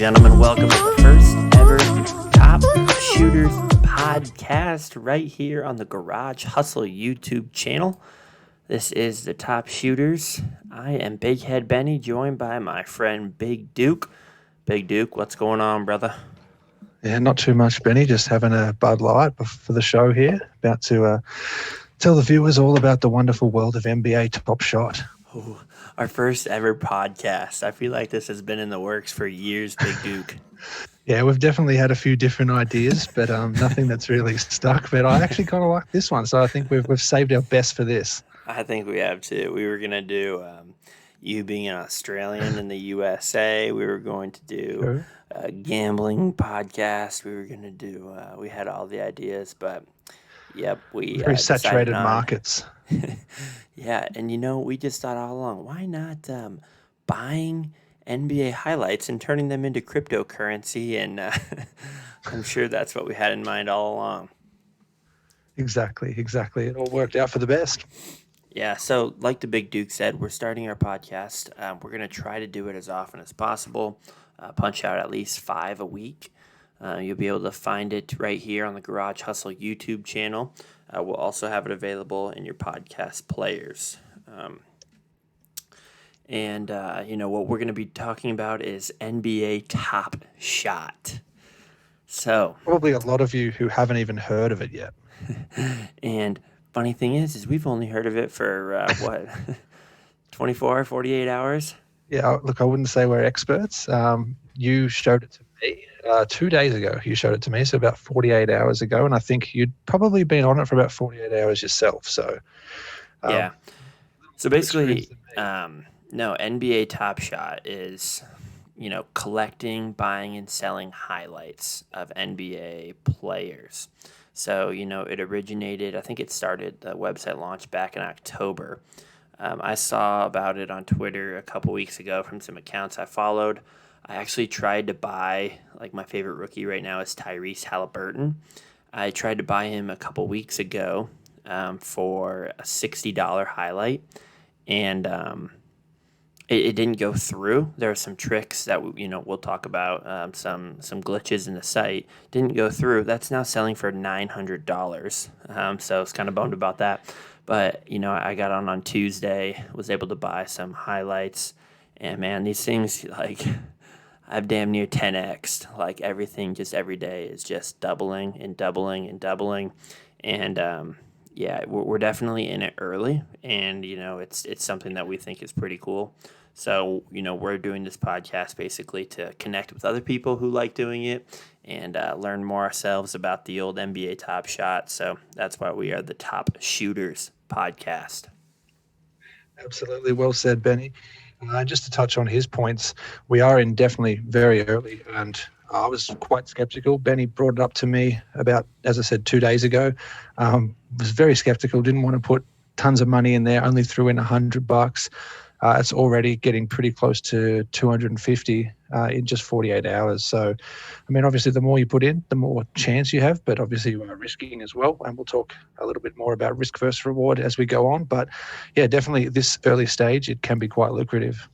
gentlemen, welcome to the first ever Top Shooters podcast right here on the Garage Hustle YouTube channel. This is the Top Shooters. I am Big Head Benny, joined by my friend Big Duke. Big Duke, what's going on, brother? Yeah, not too much, Benny. Just having a Bud Light for the show here. About to tell the viewers all about the wonderful world of NBA Top Shot. Ooh, our first ever podcast. I feel like this has been in the works for years, Big Duke. Yeah, we've definitely had a few different ideas, but nothing that's really stuck. But I actually kind of like this one, so I think we've saved our best for this. I think we have too. We were gonna do you being an Australian in the USA. We were going to do a gambling podcast. We were gonna do. We had all the ideas, but yep, we very saturated on, markets. Yeah, and we just thought all along, why not buying NBA highlights and turning them into cryptocurrency? And I'm sure that's what we had in mind all along. Exactly. It all worked out for the best. Yeah, so like the Big Duke said, we're starting our podcast. We're going to try to do it as often as possible, punch out at least 5 a week. You'll be able to find it right here on the Garage Hustle YouTube channel. We'll also have it available in your podcast players. What we're going to be talking about is NBA Top Shot. So probably a lot of you who haven't even heard of it yet. And funny thing is we've only heard of it for 24, 48 hours? Yeah, look, I wouldn't say we're experts. You showed it to me 2 days ago. You showed it to me, so about 48 hours ago, and I think you'd probably been on it for about 48 hours yourself. So yeah. So basically, no, NBA Top Shot is, collecting, buying, and selling highlights of NBA players. So, it originated, I think the website launched back in October. I saw about it on Twitter a couple weeks ago from some accounts I followed. I actually tried to buy, my favorite rookie right now is Tyrese Halliburton. I tried to buy him a couple weeks ago for a $60 highlight, and it didn't go through. There are some tricks that we'll talk about, some glitches in the site. Didn't go through. That's now selling for $900. So I was kind of bummed about that. But I got on Tuesday, was able to buy some highlights, and man, these things I've damn near 10x'd. Everything just every day is just doubling and doubling and doubling, and we're definitely in it early, and it's something that we think is pretty cool. So, we're doing this podcast basically to connect with other people who like doing it and learn more ourselves about the old NBA Top Shot. So that's why we are the Top Shooters podcast. Absolutely. Well said, Benny. Just to touch on his points, we are in definitely very early, and I was quite skeptical. Benny brought it up to me about, as I said, 2 days ago. Was very skeptical, didn't want to put tons of money in there, only threw in $100. It's already getting pretty close to 250 in just 48 hours. So, obviously, the more you put in, the more chance you have, but obviously you are risking as well. And we'll talk a little bit more about risk versus reward as we go on. But yeah, definitely this early stage, it can be quite lucrative.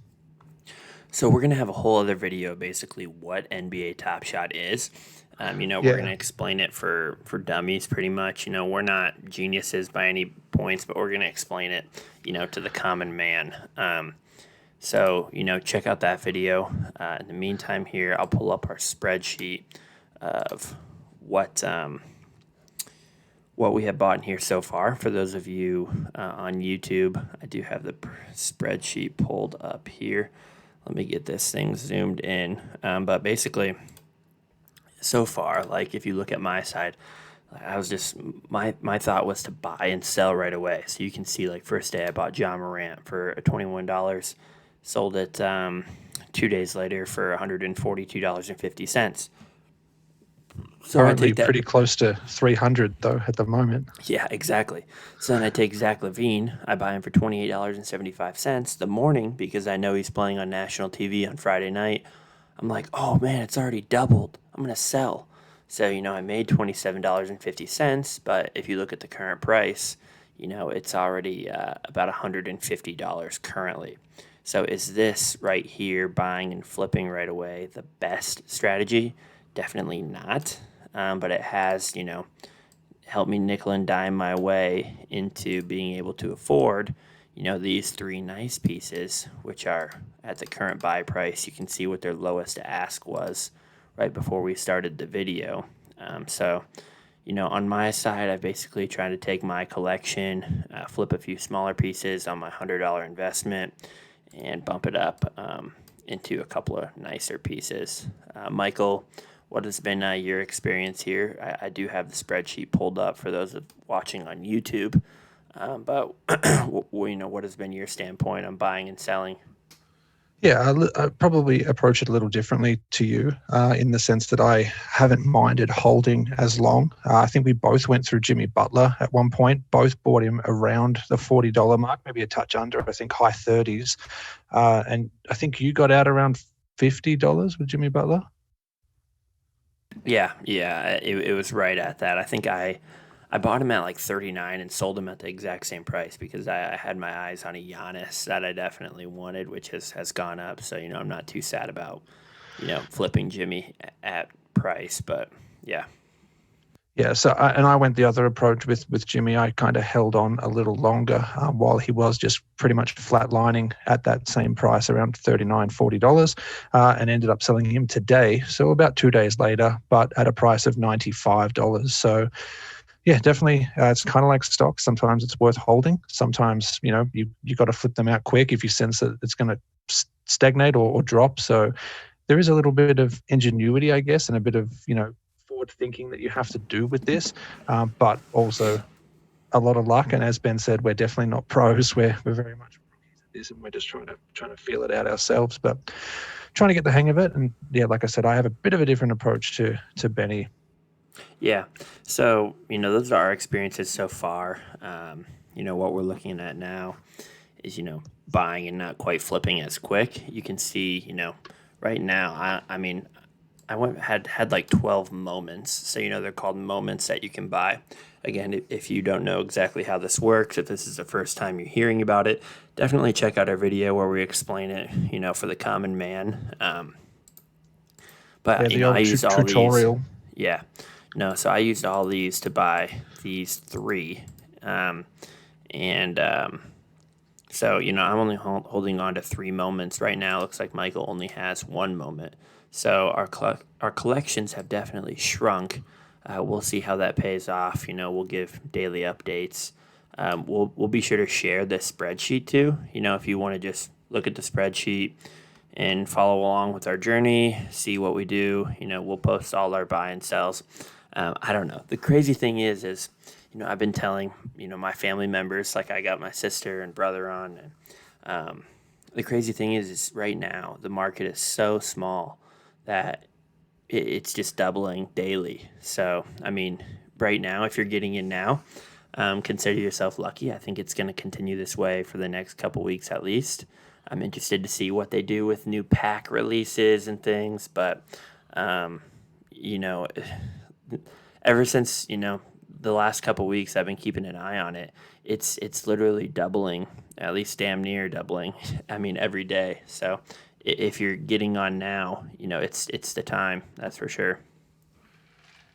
So we're going to have a whole other video, basically what NBA Top Shot is. We're going to explain it for dummies pretty much. We're not geniuses by any points, but we're going to explain it, to the common man. So, check out that video. In the meantime here, I'll pull up our spreadsheet of what we have bought in here so far. For those of you on YouTube, I do have the spreadsheet pulled up here. Let me get this thing zoomed in. But basically, so far, if you look at my side, I was just, my thought was to buy and sell right away. So you can see, first day I bought Ja Morant for $21, sold it 2 days later for $142.50. So currently I take that, pretty close to 300 though at the moment. Yeah, exactly. So then I take Zach LaVine. I buy him for $28.75 the morning because I know he's playing on national TV on Friday night. I'm like, oh man, it's already doubled. I'm gonna sell. So I made $27.50. But if you look at the current price, it's already about $150 currently. So is this right here, buying and flipping right away, the best strategy? Definitely not. But it has, helped me nickel and dime my way into being able to afford, these three nice pieces, which are at the current buy price. You can see what their lowest ask was right before we started the video. So, on my side, I basically try to take my collection, flip a few smaller pieces on my $100 investment, and bump it up into a couple of nicer pieces. Michael, what has been your experience here? I do have the spreadsheet pulled up for those watching on YouTube, but what has been your standpoint on buying and selling? Yeah, I probably approach it a little differently to you in the sense that I haven't minded holding as long. I think we both went through Jimmy Butler at one point, both bought him around the $40 mark, maybe a touch under, I think high 30s. And I think you got out around $50 with Jimmy Butler. Yeah, it was right at that. I think I bought him at like 39 and sold him at the exact same price because I had my eyes on a Giannis that I definitely wanted, which has gone up. So, I'm not too sad about, flipping Jimmy at price, but yeah. Yeah, so I went the other approach with Jimmy. I kind of held on a little longer while he was just pretty much flatlining at that same price, around $39, $40, and ended up selling him today. So about 2 days later, but at a price of $95. So yeah, definitely, it's kind of like stocks. Sometimes it's worth holding. Sometimes you got to flip them out quick if you sense that it's going to stagnate or drop. So there is a little bit of ingenuity, I guess, and a bit of forward thinking that you have to do with this, but also a lot of luck. And as Ben said, we're definitely not pros. We're very much rookies at this, and we're just trying to feel it out ourselves, but trying to get the hang of it. And yeah, like I said, I have a bit of a different approach to Benny. Yeah. So, those are our experiences so far. What we're looking at now is, buying and not quite flipping as quick. You can see, right now, I mean, I had like 12 moments. So, they're called moments that you can buy. Again, if you don't know exactly how this works, if this is the first time you're hearing about it, definitely check out our video where we explain it, for the common man. But, Yeah, the I old used all these. tutorial. Yeah. No, so I used all these to buy these three. And so, I'm only holding on to 3 moments right now. Looks like Michael only has 1 moment. So our collections have definitely shrunk. We'll see how that pays off. We'll give daily updates. We'll be sure to share this spreadsheet too. If you want to just look at the spreadsheet and follow along with our journey, see what we do. We'll post all our buy and sells. I don't know. The crazy thing is I've been telling my family members, like I got my sister and brother on, and the crazy thing is right now the market is so small that it's just doubling daily. So I mean, right now, if you're getting in now, consider yourself lucky. I think it's going to continue this way for the next couple weeks at least. I'm interested to see what they do with new pack releases and things, but you know, ever since the last couple weeks, I've been keeping an eye on it. It's literally doubling, at least damn near doubling. I mean, every day. So if you're getting on now, it's the time. That's for sure.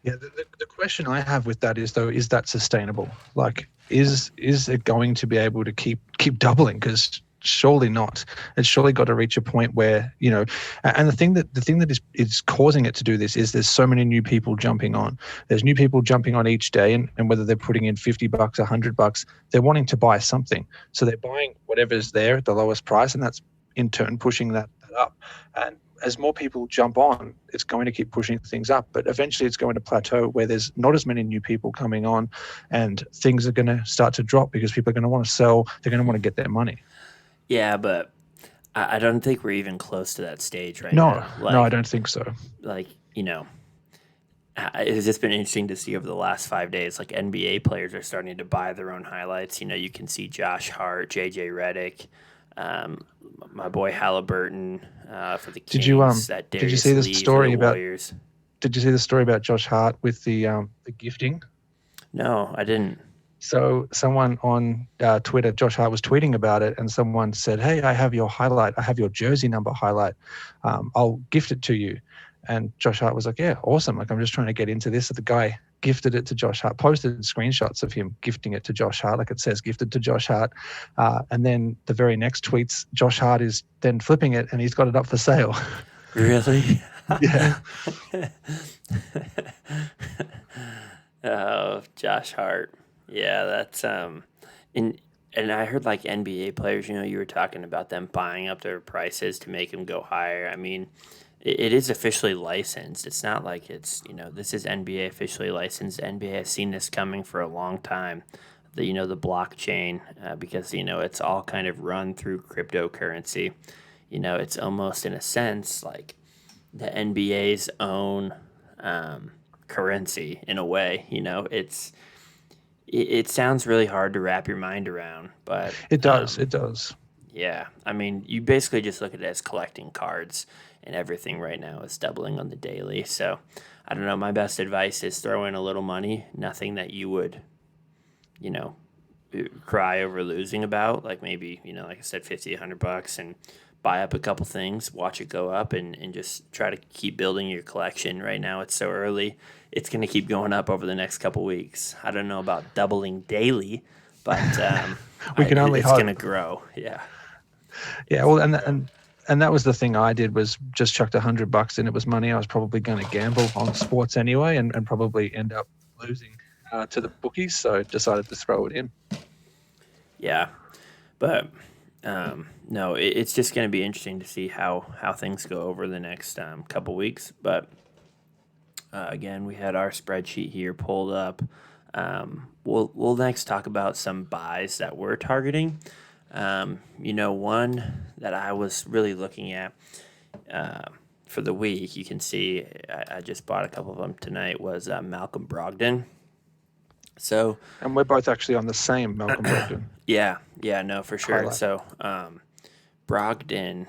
Yeah, the question I have with that is though, is that sustainable? Like, is it going to be able to keep doubling? Because surely not. It's surely got to reach a point where and the thing that is causing it to do this is there's so many new people jumping on. There's new people jumping on each day, and whether they're putting in $50, $100, they're wanting to buy something. So they're buying whatever's there at the lowest price, and that's in turn pushing that up. And as more people jump on, it's going to keep pushing things up, but eventually it's going to plateau where there's not as many new people coming on, and things are going to start to drop because people are going to want to sell. They're going to want to get their money. Yeah, but I don't think we're even close to that stage right No, now. no, I don't think so. Like, it's just been interesting to see over the last 5 days. Like NBA players are starting to buy their own highlights. You can see Josh Hart, JJ Redick, my boy Halliburton for the Kings. Did you see the Lee story for the about? Warriors. Did you see the story about Josh Hart with the gifting? No, I didn't. So someone on Twitter, Josh Hart, was tweeting about it, and someone said, "Hey, I have your highlight. I have your jersey number highlight. I'll gift it to you." And Josh Hart was like, "Yeah, awesome. Like, I'm just trying to get into this." So the guy gifted it to Josh Hart, posted screenshots of him gifting it to Josh Hart, like it says gifted to Josh Hart. And then the very next tweets, Josh Hart is then flipping it, and he's got it up for sale. Really? Yeah. Oh, Josh Hart. Yeah, that's and and I heard like NBA players, you were talking about them buying up their prices to make them go higher. I mean, it is officially licensed. It's not like this is NBA officially licensed. NBA has seen this coming for a long time. The blockchain, because it's all kind of run through cryptocurrency. It's almost in a sense like the NBA's own currency in a way. It sounds really hard to wrap your mind around, but It does. It does. yeah, I mean, you basically just look at it as collecting cards, and everything right now is doubling on the daily. So I don't know. My best advice is throw in a little money, nothing that you would, you know, cry over losing about. Like maybe, like I said, 50, $100, and buy up a couple things, watch it go up, and just try to keep building your collection. Right now, it's so early. It's going to keep going up over the next couple weeks. I don't know about doubling daily, but We can only it's hope. going to grow. Yeah. Yeah, well, and that was the thing I did, was just chucked $100 in. It was money I was probably going to gamble on sports anyway, and probably end up losing to the bookies. So decided to throw it in. Yeah, but no, it's just going to be interesting to see how things go over the next couple weeks. But again, we had our spreadsheet here pulled up. We'll next talk about some buys that we're targeting. One that I was really looking at for the week, you can see I just bought a couple of them tonight, was Malcolm Brogdon. So And we're both actually on the same Malcolm Brogdon yeah, no, for sure. highlight. So Brogdon,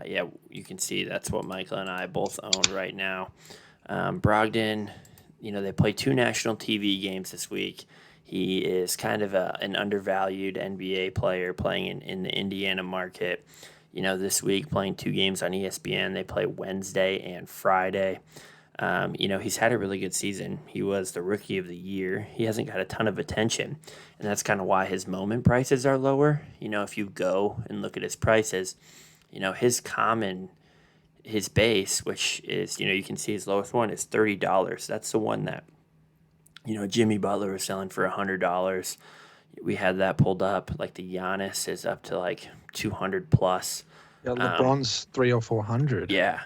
yeah, you can see that's what Michael and I both own right now. Brogdon, they play two national TV games this week. He is kind of an undervalued NBA player playing in the Indiana market. This week playing two games on ESPN. They play Wednesday and Friday. He's had a really good season. He was the rookie of the year. He hasn't got a ton of attention, and that's kind of why his moment prices are lower. If you go and look at his prices, his base, which is, you can see his lowest one is $30. That's the one that, Jimmy Butler was selling for $100. We had that pulled up. Like the Giannis is up to like 200 plus. Yeah, LeBron's 300 or 400. Yeah.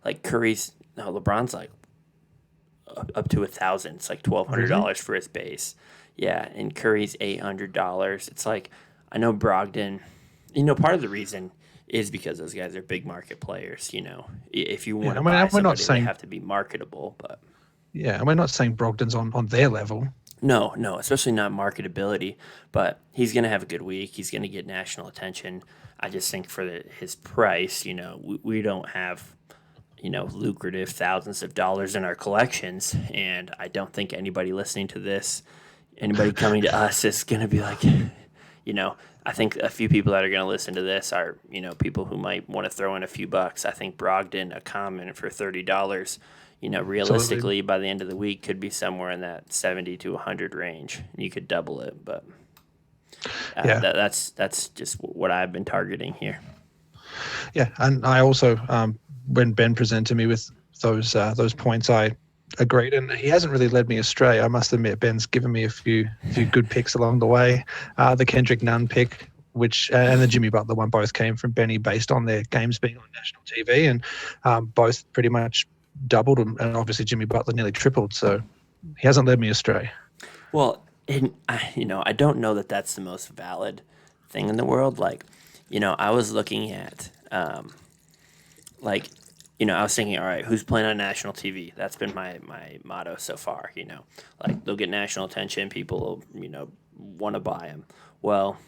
Like LeBron's like up to 1,000. It's like $1,200 for his base. Yeah, and Curry's $800. It's like, I know Brogdon. Part of the reason is because those guys are big market players. If you want to buy somebody, they have to be marketable. But yeah, and we're not saying Brogdon's on their level. no, especially not marketability. But he's going to have a good week. He's going to get national attention. I just think for his price, we don't have lucrative thousands of dollars in our collections, and I don't think anybody listening to this, anybody coming to us, is going to be like, I think a few people that are going to listen to this are, people who might want to throw in a few bucks. I think Brogdon, a comment for $30, realistically, Absolutely. by the end of the week, could be somewhere in that 70 to 100 range. You could double it, but Yeah. that's just what I've been targeting here. Yeah, and I also, when Ben presented me with those points, I agreed, and he hasn't really led me astray. I must admit, Ben's given me a few good picks along the way. The Kendrick Nunn pick, which and the Jimmy Butler one, both came from Benny based on their games being on national TV, and both pretty much doubled, and obviously Jimmy Butler nearly tripled. So he hasn't led me astray. Well, I don't know that that's the most valid thing in the world. Like, I was looking at, I was thinking, all right, who's playing on national TV? That's been my motto so far. Like they'll get national attention. People, want to buy them. Well,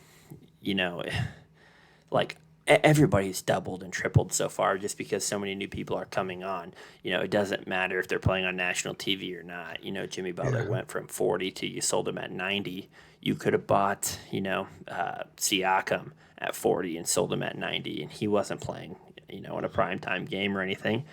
like everybody's doubled and tripled so far just because so many new people are coming on. It doesn't matter if they're playing on national TV or not. Jimmy Butler Yeah. went from 40 to you sold him at 90. You could have bought, Siakam at 40 and sold him at 90, and he wasn't playing, in a primetime game or anything.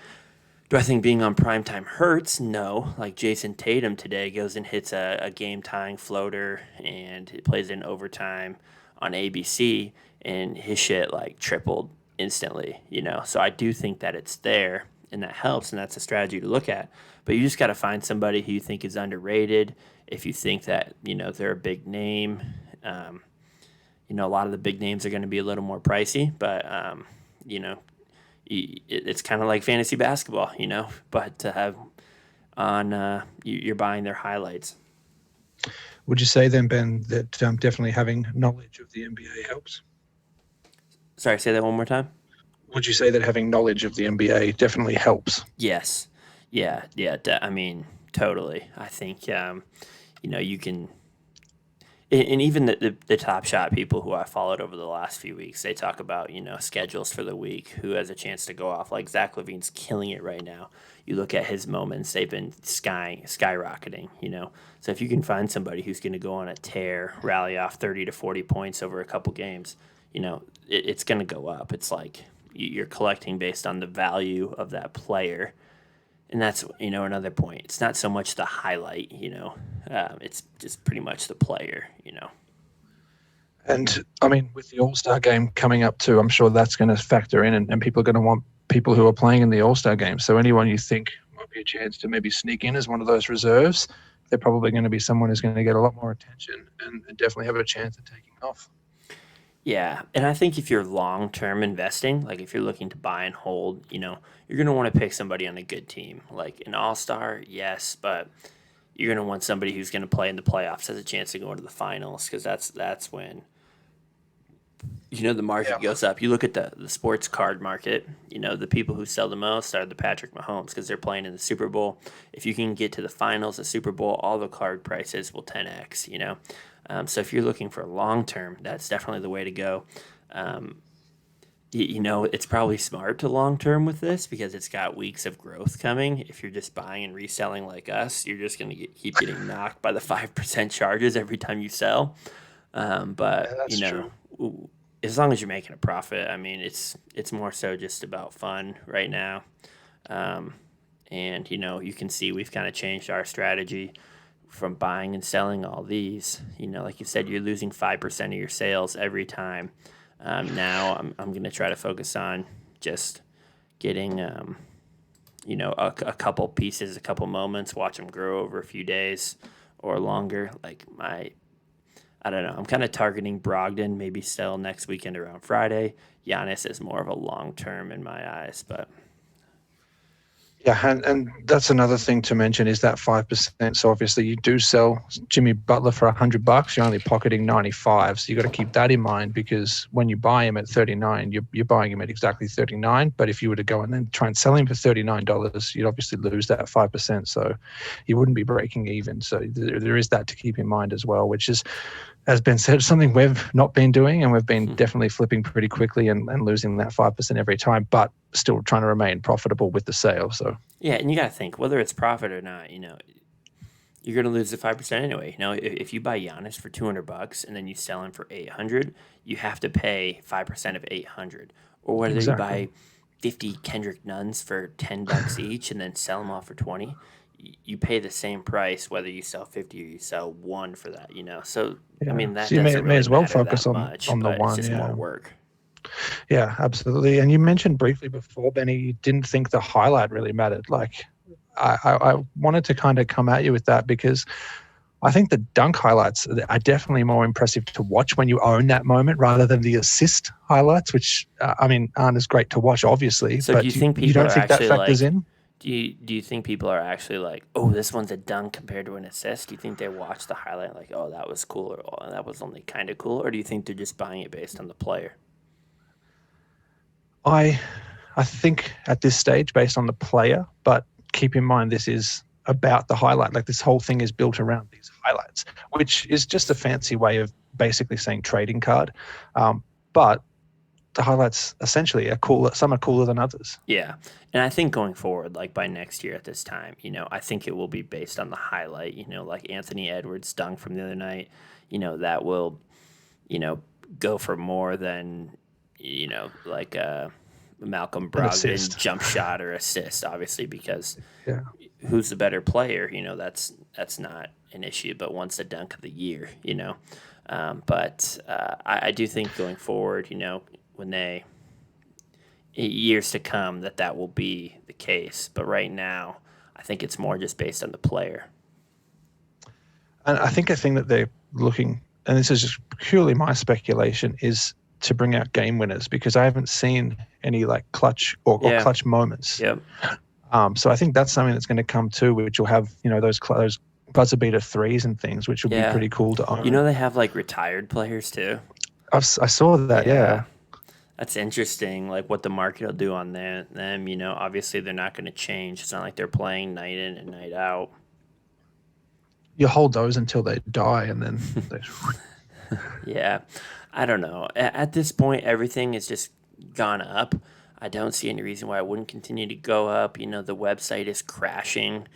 Do I think being on primetime hurts? No. Like Jason Tatum today goes and hits a game tying floater and it plays in overtime on ABC, and his shit like tripled instantly. So I do think that it's there and that helps, and that's a strategy to look at. But you just got to find somebody who you think is underrated. If you think that, they're a big name, a lot of the big names are going to be a little more pricey, but, you know, it's kind of like fantasy basketball, but to have you're buying their highlights. Would you say then, Ben, that definitely having knowledge of the NBA helps? Sorry, say that one more time. Would you say that having knowledge of the NBA definitely helps? Yes. Yeah. I mean, totally. I think, you can, and even the Top Shot people who I followed over the last few weeks, they talk about, schedules for the week, who has a chance to go off. Like Zach LaVine's killing it right now. You look at his moments, they've been skyrocketing. So if you can find somebody who's going to go on a tear, rally off 30 to 40 points over a couple games, it's going to go up. It's like you're collecting based on the value of that player. And that's, another point. It's not so much the highlight, it's just pretty much the player. And I mean, with the All-Star game coming up too, I'm sure that's going to factor in, and people are going to want people who are playing in the All-Star game. So anyone you think might be a chance to maybe sneak in as one of those reserves, they're probably going to be someone who's going to get a lot more attention and definitely have a chance at taking off. Yeah, and I think if you're long-term investing, like if you're looking to buy and hold, you're going to want to pick somebody on a good team. Like an all-star, yes, but you're going to want somebody who's going to play in the playoffs, has a chance to go into the finals, because that's when, the market goes up. You look at the sports card market, the people who sell the most are the Patrick Mahomes because they're playing in the Super Bowl. If you can get to the finals, the Super Bowl, all the card prices will 10x. So if you're looking for long term, that's definitely the way to go. It's probably smart to long term with this because it's got weeks of growth coming. If you're just buying and reselling like us, you're just going to keep getting knocked by the 5% charges every time you sell. But that's true. As long as you're making a profit, I mean, it's more so just about fun right now. And you can see we've kind of changed our strategy from buying and selling all these. Like you said, you're losing 5% of your sales every time. Now I'm going to try to focus on just getting, a couple pieces, a couple moments, watch them grow over a few days or longer. I don't know. I'm kind of targeting Brogdon, maybe sell next weekend around Friday. Giannis is more of a long term in my eyes, but. Yeah, and that's another thing to mention is that 5%. So obviously you do sell Jimmy Butler for $100, you're only pocketing 95. So you got to keep that in mind because when you buy him at 39, you're buying him at exactly 39. But if you were to go and then try and sell him for $39, you'd obviously lose that 5%. So you wouldn't be breaking even. So there is that to keep in mind as well, which is, as Ben said, something we've not been doing, and we've been definitely flipping pretty quickly and losing that 5% every time, but still trying to remain profitable with the sale. So yeah, and you got to think whether it's profit or not. You're going to lose the 5% anyway. If you buy Giannis for $200 and then you sell him for 800, you have to pay 5% of 800. Or whether you buy 50 Kendrick Nuns for $10 each and then sell them off for 20. You pay the same price whether you sell 50 or you sell one for that, So yeah. I mean that so you doesn't may really as well matter focus that on much, the but one. it's just Yeah. more work. Yeah, absolutely. And you mentioned briefly before, Benny, you didn't think the highlight really mattered. Like, I wanted to kind of come at you with that because I think the dunk highlights are definitely more impressive to watch when you own that moment rather than the assist highlights, which, aren't as great to watch, obviously. So but do you think people you don't are think that actually factors like? in? Do you think people are actually like, oh, this one's a dunk compared to an assist? Do you think they watch the highlight like, oh, that was cool, or oh, that was only kind of cool, or do you think they're just buying it based on the player? I think at this stage, based on the player, but keep in mind this is about the highlight. Like this whole thing is built around these highlights, which is just a fancy way of basically saying trading card. But the highlights essentially are cooler. Some are cooler than others. Yeah. And I think going forward, like by next year at this time, I think it will be based on the highlight, like Anthony Edwards' dunk from the other night, that will, you know, go for more than, like Malcolm An Brogdon assist. jump shot or assist, obviously, because Yeah. who's the better player, that's not an issue, but once the dunk of the year, but I do think going forward, when years to come that will be the case. But right now, I think it's more just based on the player. And I think a thing that they're looking, and this is just purely my speculation, is to bring out game winners, because I haven't seen any like clutch or Yeah. clutch moments. Yep. So I think that's something that's going to come too, which will have those buzzer beater threes and things, which will be Yeah. pretty cool to own. They have like retired players too. I saw that. Yeah. That's interesting. Like what the market will do on them. Obviously they're not going to change. It's not like they're playing night in and night out. You hold those until they die, and then Yeah, I don't know. At this point, everything has just gone up. I don't see any reason why it wouldn't continue to go up. The website is crashing.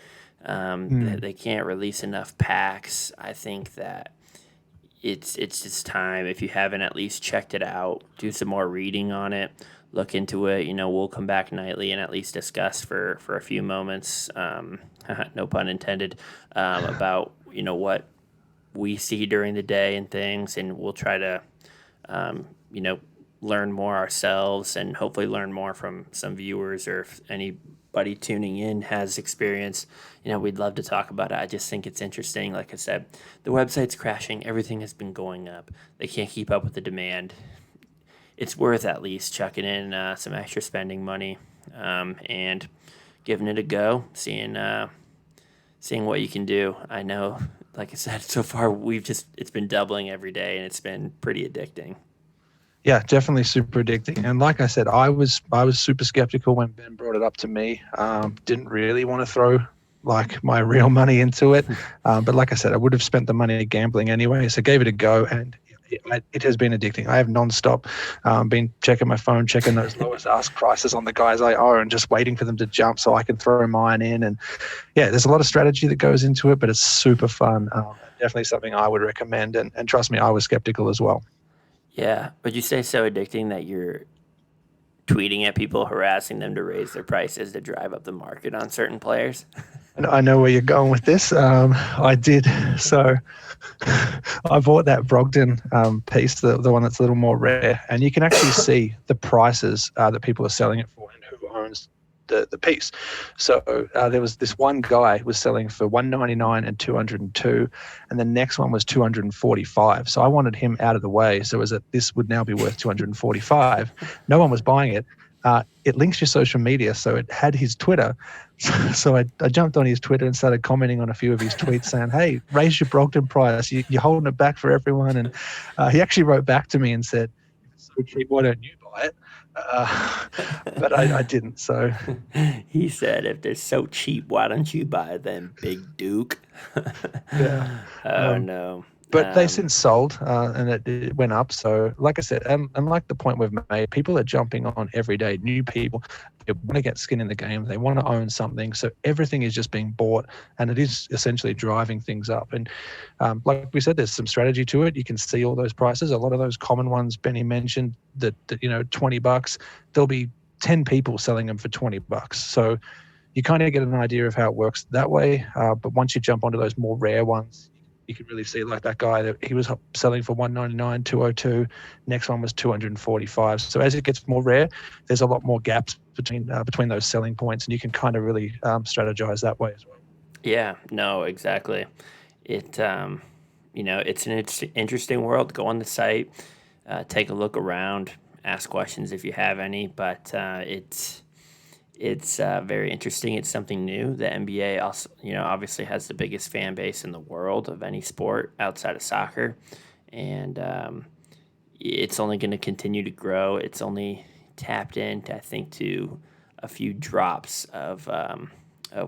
They can't release enough packs. I think that it's just time. If you haven't at least checked it out, do some more reading on it. Look into it. We'll come back nightly and at least discuss for a few moments. No pun intended. About what we see during the day and things, and we'll try to learn more ourselves and hopefully learn more from some viewers, or if anybody tuning in has experience, we'd love to talk about it. I just think it's interesting. Like I said, the website's crashing. Everything has been going up. They can't keep up with the demand. It's worth at least chucking in some extra spending money and giving it a go, seeing what you can do. I know, like I said, so far it's been doubling every day, and it's been pretty addicting. Yeah, definitely super addicting. And like I said, I was super skeptical when Ben brought it up to me. Didn't really want to throw like my real money into it, but like I said, I would have spent the money gambling anyway. So gave it a go, and it has been addicting. I have nonstop been checking my phone, checking those lowest ask prices on the guys I owe, and just waiting for them to jump so I can throw mine in. And yeah, there's a lot of strategy that goes into it, but it's super fun. Definitely something I would recommend. And trust me, I was skeptical as well. Yeah, would you say so addicting that you're tweeting at people, harassing them to raise their prices to drive up the market on certain players? I know where you're going with this. I did. So I bought that Brogdon piece, the one that's a little more rare, and you can actually see the prices that people are selling it for and who owns the piece. So there was this one guy was selling for $199 and $202, and the next one was $245. So I wanted him out of the way. So this would now be worth $245. No one was buying it. It links your social media, so it had his Twitter. So I jumped on his Twitter and started commenting on a few of his tweets saying, "Hey, raise your Brogdon price. You're holding it back for everyone." And he actually wrote back to me and said, "If it's so cheap, why don't you buy it?" But I didn't. So he said, "If they're so cheap, why don't you buy them, Big Duke?" Yeah. Oh no. But they since sold, and it went up. So, like I said, and like the point we've made, people are jumping on every day. New people, they want to get skin in the game. They want to own something. So everything is just being bought, and it is essentially driving things up. And like we said, there's some strategy to it. You can see all those prices. A lot of those common ones Benny mentioned that $20, there'll be 10 people selling them for $20. So you kind of get an idea of how it works that way. But once you jump onto those more rare ones, you can really see, like that guy, that he was selling for $199, $202. Next one was $245. So as it gets more rare, there's a lot more gaps between those selling points, and you can kind of really strategize that way as well. Yeah, no, exactly. It it's an interesting world. Go on the site, take a look around, ask questions if you have any. But it's very interesting. It's something new. The NBA also, obviously has the biggest fan base in the world of any sport outside of soccer, and it's only going to continue to grow. It's only tapped into, I think, to a few drops of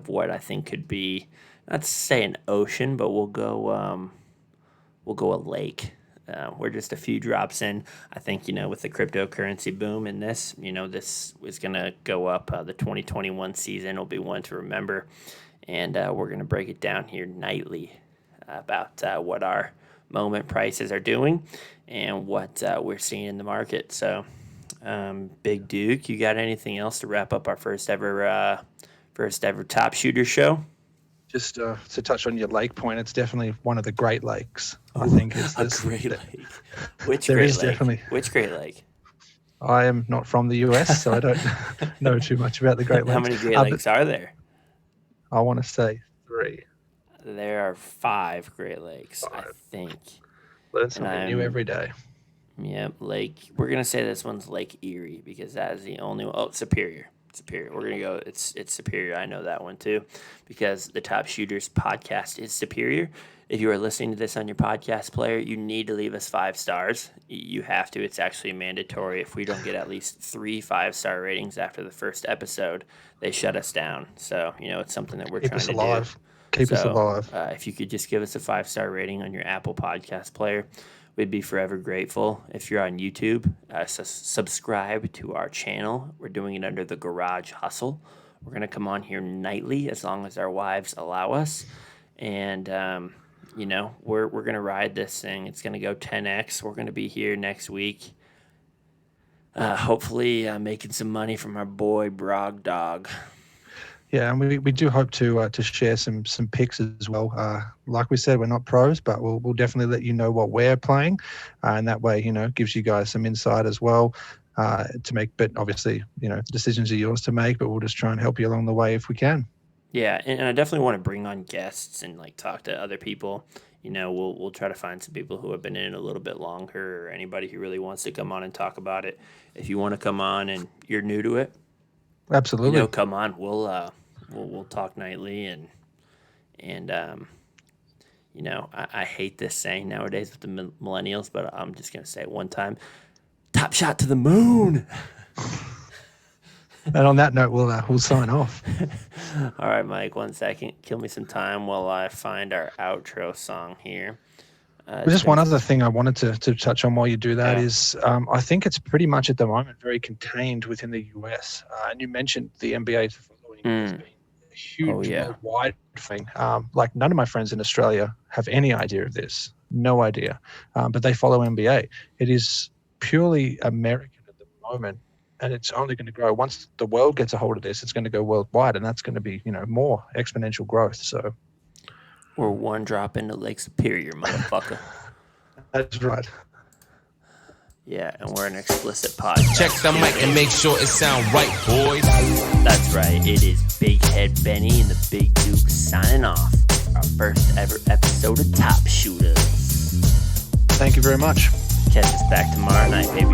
what I think could be, not to say an ocean, but we'll go a lake We're just a few drops in. I think, with the cryptocurrency boom and this, this is going to go up. The 2021 season will be one to remember. And we're going to break it down here nightly about what our moment prices are doing and what we're seeing in the market. So, Big Duke, you got anything else to wrap up our first ever Top Shooter show? Just to touch on your lake point, it's definitely one of the Great Lakes. I think it's a Great Lake. Which there Great is Lake? Definitely. Which Great Lake? I am not from the US, so I don't know too much about the Great Lakes. How many Great Lakes are there? I want to say 3. There are 5 Great Lakes, 5. I think. Learn something new every day. Yep, we're going to say this one's Lake Erie because that is the only one. Oh, Superior. We're going to go, it's Superior. I know that one too because the Top Shooters podcast is Superior. If you are listening to this on your podcast player, you need to leave us 5 stars. You have to. It's actually mandatory. If we don't get at least 3 5-star ratings after the first episode, they shut us down. So, it's something that we're trying to do. Keep us alive. If you could just give us a 5-star rating on your Apple podcast player, we'd be forever grateful. If you're on YouTube, subscribe to our channel. We're doing it under the Garage Hustle. We're going to come on here nightly as long as our wives allow us. And, we're going to ride this thing. It's going to go 10x. We're going to be here next week. Hopefully making some money from our boy Brog Dog. Yeah, and we do hope to share some picks as well. Like we said, we're not pros, but we'll definitely let you know what we're playing, and that way, gives you guys some insight as well to make. But obviously, decisions are yours to make, but we'll just try and help you along the way if we can. Yeah, and I definitely want to bring on guests and talk to other people. We'll try to find some people who have been in it a little bit longer, or anybody who really wants to come on and talk about it. If you want to come on and you're new to it, absolutely, come on. We'll talk nightly and I hate this saying nowadays with the millennials, but I'm just gonna say it one time: top shot to the moon. And on that note, we'll sign off. All right, Mike. 1 second. Kill me some time while I find our outro song here. Just one other thing I wanted to touch on while you do that is I think it's pretty much at the moment very contained within the US. And you mentioned the NBA following has been a huge worldwide thing. None of my friends in Australia have any idea of this. No idea. But they follow NBA. It is purely American at the moment. And it's only going to grow. Once the world gets a hold of this, it's going to go worldwide. And that's going to be, more exponential growth. So we're one drop into Lake Superior, motherfucker. That's right. Yeah, and we're an explicit podcast. Check the mic and make sure it sound right, boys. That's right. It is Big Head Benny and the Big Duke signing off. Our first ever episode of Top Shooters. Thank you very much. Catch us back tomorrow night, baby.